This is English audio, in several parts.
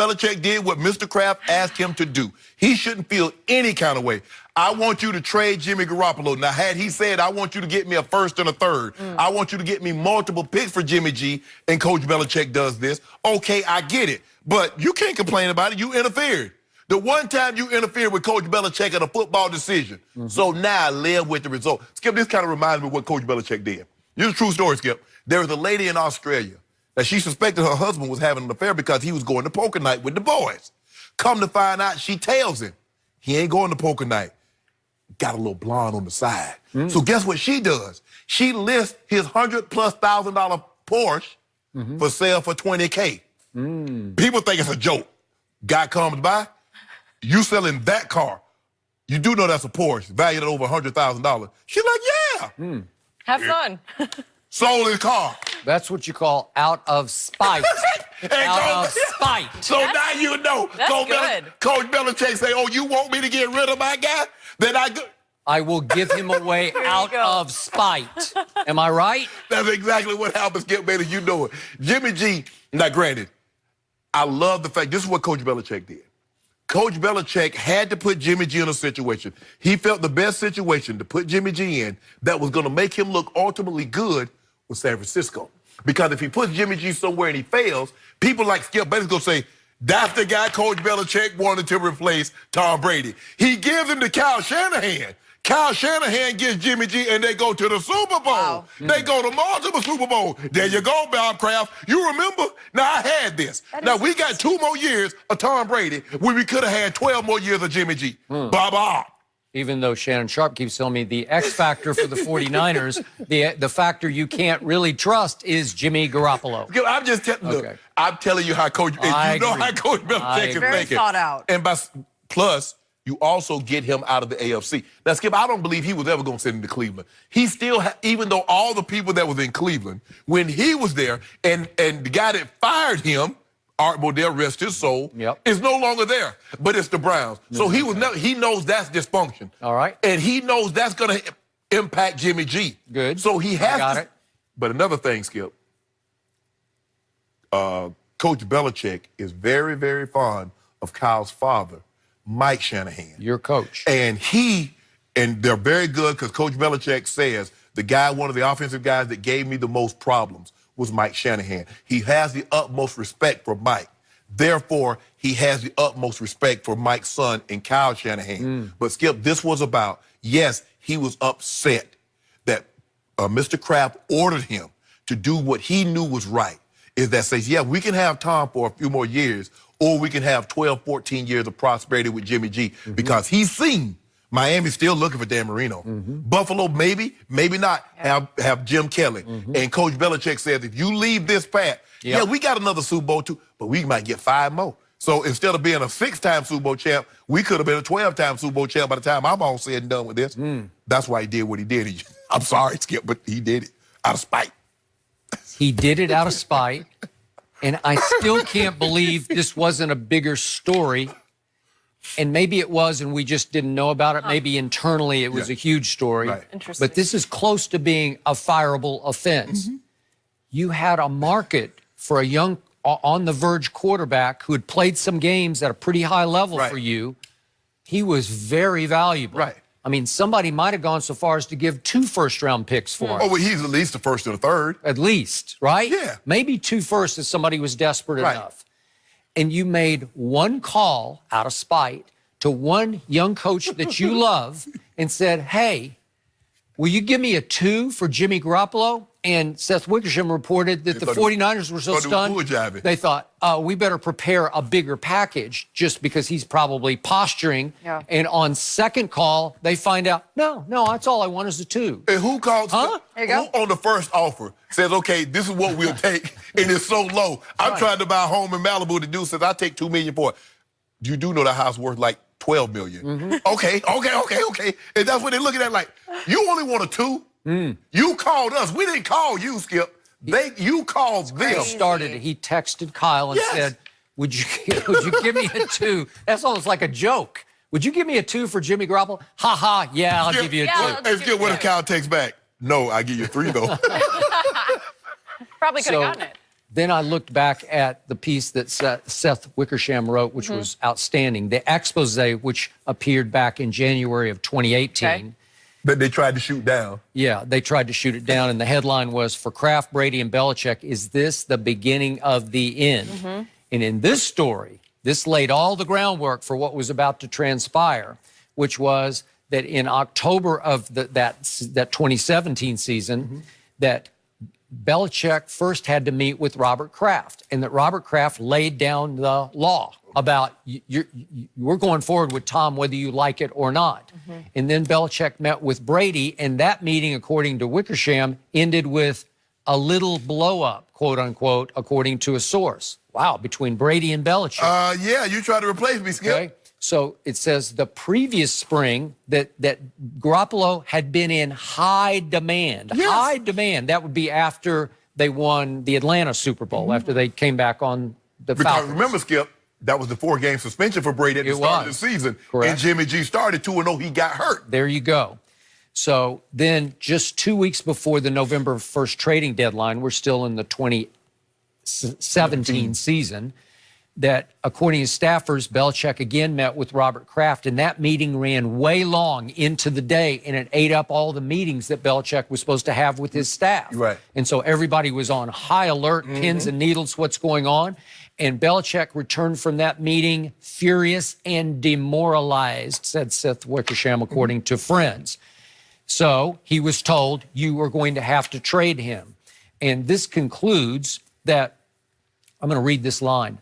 Belichick did what Mr. Kraft asked him to do. He shouldn't feel any kind of way. I want you to trade Jimmy Garoppolo. Now, had he said, I want you to get me a first and a third, I want you to get me multiple picks for Jimmy G, and Coach Belichick does this, okay, I get it. But you can't complain about it. You interfered. The one time you interfered with Coach Belichick in a football decision. So now I live with the result. Skip, this kind of reminds me of what Coach Belichick did. This is a true story, Skip. There was a lady in Australia that she suspected her husband was having an affair because he was going to poker night with the boys. Come to find out, she tells him, he ain't going to poker night. Got a little blonde on the side. So guess what she does? She lists his $100,000+ Porsche for sale for $20K. People think it's a joke. Guy comes by, you selling that car. You do know that's a Porsche, valued at over $100,000. She's like, yeah. Have fun. Sold his car. That's what you call out of spite. Out of spite. So now you know. That's good. Coach Belichick say, oh, you want me to get rid of my guy? Then I will give him away out of spite. Am I right? That's exactly what happens, Skip Bayless. You know it. Jimmy G, now granted, I love the fact, this is what Coach Belichick did. Coach Belichick had to put Jimmy G in a situation. He felt the best situation to put Jimmy G in that was going to make him look ultimately good was San Francisco. Because if he puts Jimmy G somewhere and he fails, people like Skip Bayless going to say, that's the guy Coach Belichick wanted to replace Tom Brady. He gives him to Kyle Shanahan. Kyle Shanahan gets Jimmy G, and they go to the Super Bowl. Wow. They go to multiple Super Bowl. There you go, Bob Kraft. You remember? Now, I had this. Now, we got 2 more years of Tom Brady when we could have had 12 more years of Jimmy G. Bye-bye. Even though Shannon Sharp keeps telling me the X factor for the 49ers, the factor you can't really trust is Jimmy Garoppolo. I'm just look, I'm telling you how Coach, and you know how Coach Belichick is thinking. Very thought out. And plus, you also get him out of the AFC. Now, Skip, I don't believe he was ever going to send him to Cleveland. He still, even though all the people that was in Cleveland, when he was there, and the guy that fired him, Art Modell, rest his soul, is no longer there. But it's the Browns. So he was he knows that's dysfunction. All right. And he knows that's going to impact Jimmy G. Good. So he has got it. But another thing, Skip, Coach Belichick is very, very fond of Kyle's father, Mike Shanahan. Your coach. And they're very good because Coach Belichick says one of the offensive guys that gave me the most problems was Mike Shanahan. He has the utmost respect for Mike. Therefore, he has the utmost respect for Mike's son and Kyle Shanahan. But Skip, this was about, yes, he was upset that Mr. Kraft ordered him to do what he knew was right. Is that says, yeah, we can have Tom for a few more years, or we can have 12, 14 years of prosperity with Jimmy G, because he's seen Miami's still looking for Dan Marino. Buffalo, maybe not, have Jim Kelly. And Coach Belichick says, if you leave this path, yeah, we got another Super Bowl too, but we might get 5 more. So instead of being a 6-time Super Bowl champ, we could have been a 12-time Super Bowl champ by the time I'm all said and done with this. That's why he did what he did. I'm sorry, Skip, but he did it out of spite. He did it out of spite. And I still can't believe this wasn't a bigger story. And maybe it was, and we just didn't know about it. Maybe internally it was a huge story. Right. Interesting. But this is close to being a fireable offense. You had a market for a young, on-the-verge quarterback who had played some games at a pretty high level for you. He was very valuable. Right. I mean, somebody might have gone so far as to give 2 first-round picks for him. Oh, well, he's at least the first and the third. At least, right? Yeah. Maybe 2 firsts if somebody was desperate enough. And you made one call out of spite to one young coach that you love and said, hey, will you give me a 2 for Jimmy Garoppolo? And Seth Wickersham reported that the 49ers were so stunned, they thought, we better prepare a bigger package just because he's probably posturing. And on second call, they find out, no, that's all I want is a 2. And who calls? Huh? There you go. Who on the first offer says, okay, this is what we'll take, and it's so low. I'm trying to buy a home in Malibu. The dude says, I'll take $2 million for it. You do know the house worth like $12 million. Okay. And that's what they're looking at, like, you only want a 2? You called us. We didn't call you, Skip. You called them. He started it. He texted Kyle and said, would you give me a 2? That's almost like a joke. Would you give me a 2 for Jimmy Garoppolo? Ha ha, yeah, I'll give you a 2. And Skip, what if Kyle takes back? No, I give you 3 though. Probably could have gotten it. Then I looked back at the piece that Seth Wickersham wrote, which was outstanding. The expose, which appeared back in January of 2018. Okay. That they tried to shoot down. Yeah, they tried to shoot it down, and the headline was, for Kraft, Brady, and Belichick, is this the beginning of the end? And in this story, this laid all the groundwork for what was about to transpire, which was that in October of that 2017 season, that Belichick first had to meet with Robert Kraft, and that Robert Kraft laid down the law about we're going forward with Tom whether you like it or not. And then Belichick met with Brady, and that meeting, according to Wickersham, ended with a little blow-up, quote unquote, according to a source. Wow, between Brady and Belichick. Yeah, you tried to replace me, Skip. Okay. So it says the previous spring that Garoppolo had been in high demand. Yes. High demand. That would be after they won the Atlanta Super Bowl, after they came back on the Because Falcons. remember, Skip, that was the 4-game suspension for Brady at the start of the season. Correct. And Jimmy G started 2-0. He got hurt. There you go. So then just 2 weeks before the November 1st trading deadline, we're still in the 2017 season, that according to staffers, Belichick again met with Robert Kraft, and that meeting ran way long into the day, and it ate up all the meetings that Belichick was supposed to have with his staff. Right. And so everybody was on high alert, pins and needles, what's going on. And Belichick returned from that meeting furious and demoralized, said Seth Wickersham, according to friends. So he was told, you are going to have to trade him. And this concludes that, I'm going to read this line.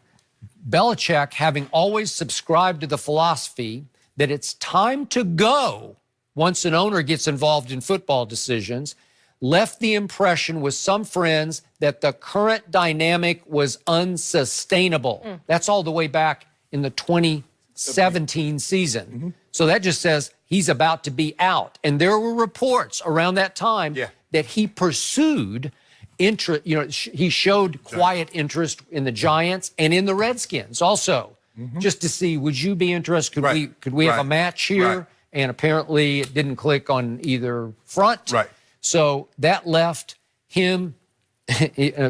Belichick, having always subscribed to the philosophy that it's time to go once an owner gets involved in football decisions, left the impression with some friends that the current dynamic was unsustainable. That's all the way back in the 2017 season. So that just says he's about to be out. And there were reports around that time that he pursued interest, he showed quiet interest in the Giants and in the Redskins also, just to see, would you be interested? Could we have a match here? And apparently it didn't click on either front. So that left him,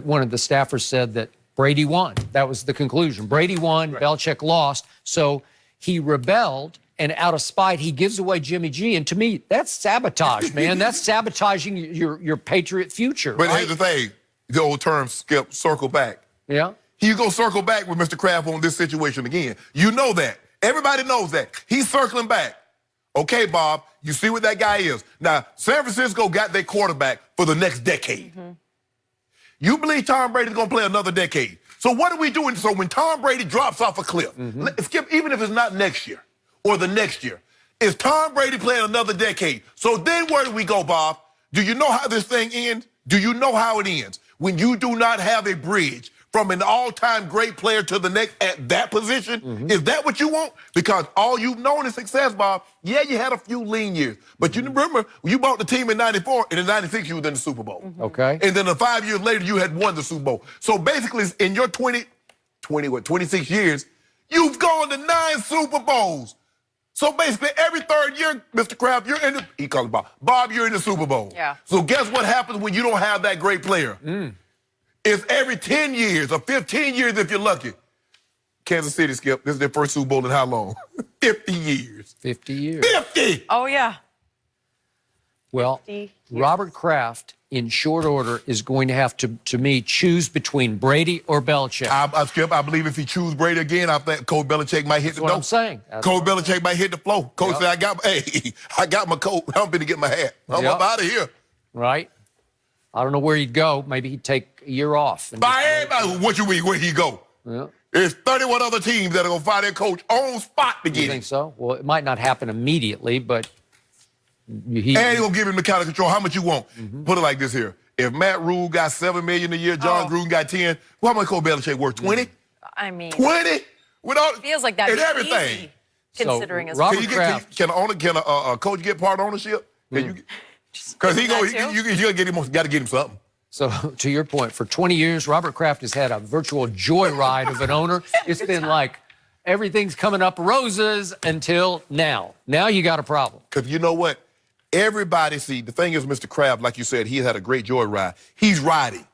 one of the staffers said that Brady won. That was the conclusion. Brady won, Belichick lost. So he rebelled, and out of spite, he gives away Jimmy G. And to me, that's sabotage, man. That's sabotaging your Patriot future. But here's the thing, the old term, Skip, circle back. Yeah. He's going to circle back with Mr. Kraft on this situation again. You know that. Everybody knows that. He's circling back. Okay, Bob, you see what that guy is. Now, San Francisco got their quarterback for the next decade. You believe Tom Brady's going to play another decade. So what are we doing? So when Tom Brady drops off a cliff, Skip, even if it's not next year or the next year, is Tom Brady playing another decade? So then where do we go, Bob? Do you know how this thing ends? Do you know how it ends? When you do not have a bridge from an all-time great player to the next at that position? Is that what you want? Because all you've known is success, Bob. Yeah, you had a few lean years. But you remember, you bought the team in 94, and in 96, you were in the Super Bowl. Okay. And then 5 years later, you had won the Super Bowl. So basically, in your 26 years, you've gone to 9 Super Bowls. So basically, every third year, Mr. Kraft, you're in the, he calls it Bob. Bob, you're in the Super Bowl. Yeah. So guess what happens when you don't have that great player? It's every 10 years or 15 years if you're lucky. Kansas City, Skip, this is their first Super Bowl in how long? 50 years. 50 years. 50! Oh, yeah. Well, 50 years. Robert Kraft, in short order, is going to have to me, choose between Brady or Belichick. Skip, I believe if he chooses Brady again, I think Coach Belichick might hit the That's what door. I'm saying. Coach Belichick might hit the floor. Coach said, I got my coat. I'm going to get my hat. I'm up out of here. Right? I don't know where he'd go. Maybe he'd take a year off. And By everybody, what you mean, where he go? Yeah. There's 31 other teams that are going to find their coach on spot to You get think him. so? Well, it might not happen immediately, but And he's going to give him the kind of control. How much you want? Put it like this here. If Matt Rule got $7 million a year, John Gruden got 10, well, how much Coach Belichick worth? 20? I mean, 20? Without, feels like that and everything. easy, considering his Robert Can Kraft. can a coach get part ownership? Because he that too? you got to get him something. So, to your point, for 20 years, Robert Kraft has had a virtual joyride of an owner. It's been like everything's coming up roses until now. Now you got a problem. Because you know what? Everybody, see, the thing is, Mr. Kraft, like you said, he had a great joyride. He's riding.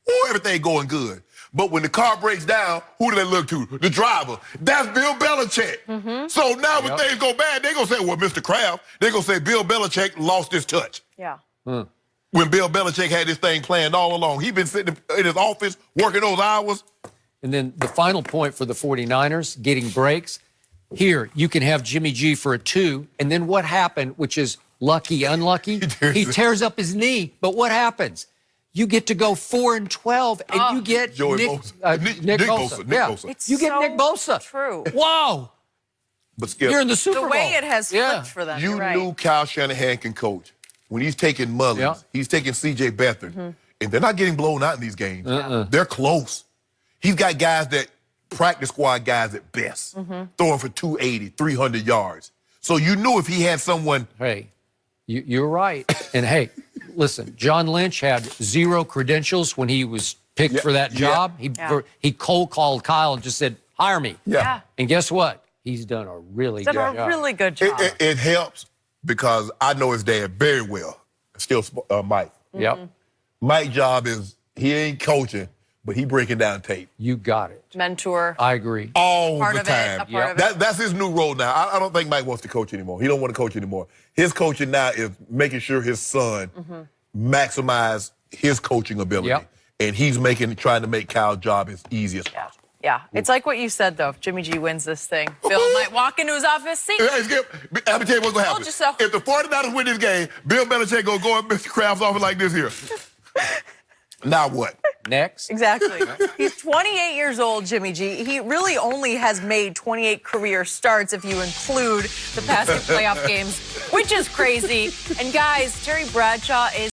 Oh, everything going good. But when the car breaks down, who do they look to? The driver. That's Bill Belichick. So now when things go bad, they're going to say, well, Mr. Kraft, they're going to say Bill Belichick lost his touch. Yeah. When Bill Belichick had this thing planned all along. He's been sitting in his office working those hours. And then the final point for the 49ers, getting breaks. Here, you can have Jimmy G for a 2. And then what happened, which is lucky, unlucky? He tears up his knee. But what happens? You get to go 4-12, and you get Nick Bosa. Nick Bosa. It's You get Nick Bosa. True. Whoa. But Skip, You're in the Super Bowl. The way it has flipped for them. you you're right. knew Kyle Shanahan can coach. When he's taking Mullins, he's taking C.J. Beathard, and they're not getting blown out in these games. They're close. He's got guys that practice squad guys at best, throwing for 280, 300 yards. So you knew if he had someone. Hey, you're right. And hey, listen, John Lynch had 0 credentials when he was picked for that job. He cold called Kyle and just said, hire me. Yeah. And guess what? He's done a really good job. Really good job. It helps because I know his dad very well. Still Mike. Yep. Mike's job is he ain't coaching, but he breaking down tape. You got it. Mentor. I agree. All Part the of it, time. a part of it. That's his new role now. I don't think Mike wants to coach anymore. He don't want to coach anymore. His coaching now is making sure his son maximize his coaching ability. And he's trying to make Kyle's job as easy as possible. Yeah, it's like what you said, though. If Jimmy G wins this thing, Bill might walk into his office, see? Hey, Skip, let me tell you what's going to happen. So. If the 49ers win this game, Bill Belichick going to go at Mr. Kraft's office like this here. Now what? Next. Exactly. He's 28 years old, Jimmy G. He really only has made 28 career starts if you include the past 2 playoff games, which is crazy. And guys, Terry Bradshaw is